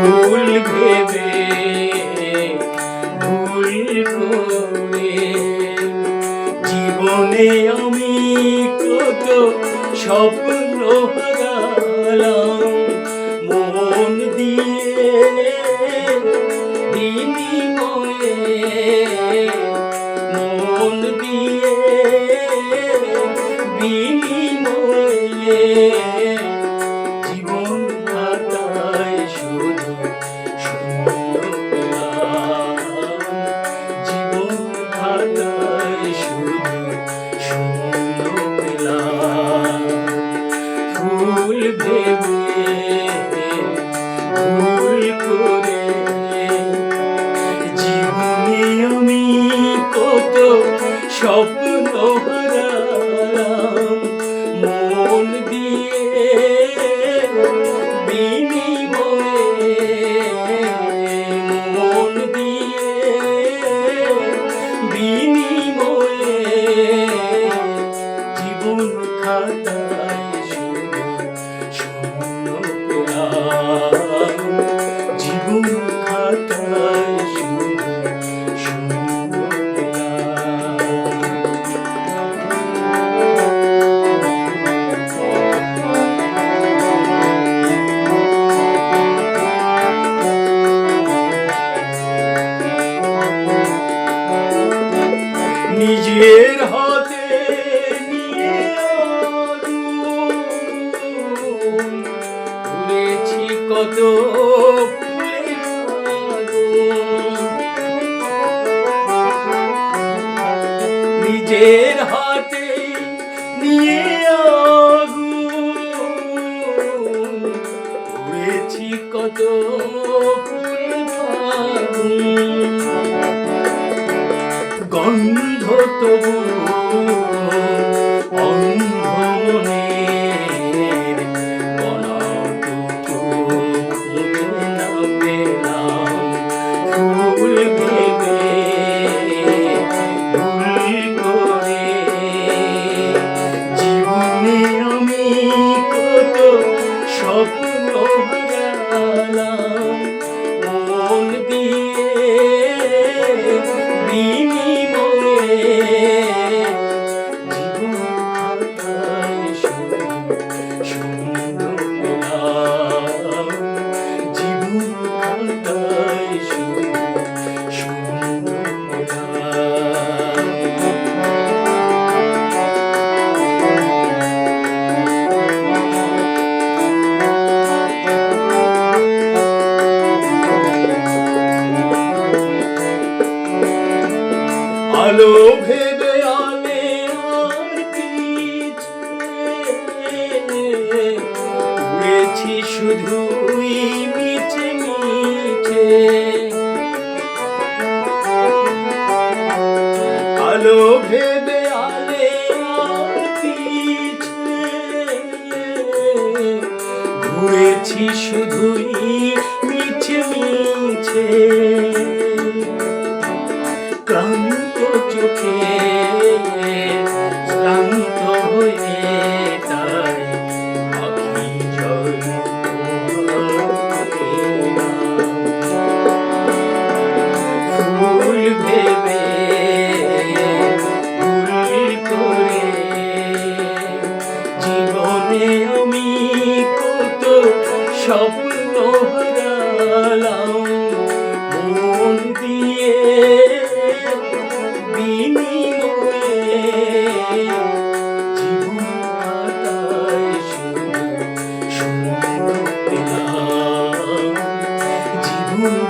ভুল ভেবে ভুল করে জীবনে আমি কত স্বপ্ন হারালাম মন দিয়ে বিনিময়ে মন দিয়ে বিনিময়ে জীবন কাটায় শুধু শূন্য পেলাম জীবন কাটায় শুধু শূন্য পেলাম ভুল ভেবে ভুল করে জীবনে আমি কত স্বপ্ন হারালাম মন দিয়ে বিনিময়ে মন দিয়ে বিনিময়ে জীবন খাতায় শুধু শূন্য পেলাম জীবন খাতায় শুধু শূন্য পেলাম নিজের হাতে নিয়ে ঘুরেছি কত ফুলের আগুন নিজের হাতে নিয়ে আগুন ঘুরেছি কত ফুলের আগুন গন্ধ তবু অন্ধ মনের কণাটুকু খুঁজে না পেলাম ভুল ভেবে ভুল করে জীবনে আমি কত স্বপ্ন হারালাম মন দিয়ে বিনিময়ে জীবন খাতায় শুধু শূন্য পেলাম জীবন খাতায় শুধু শূন্য পেলাম আলো ভেবে আলে আর উড়েছি শুধুই মিছে মিছে আলো ভেবে আলে আর ঘুরেছি শুধুই মিছে মিছে ক্লান্ত চোখে ক্লান্ত হয়ে তাই আখি জল ভুল ভেবে ভুল করে জীবনে আমি কত স্বপ্ন হারালাম মন দিয়ে বিনিময়ে জীবন খাতায় শুধু শূন্য পেলাম জীবন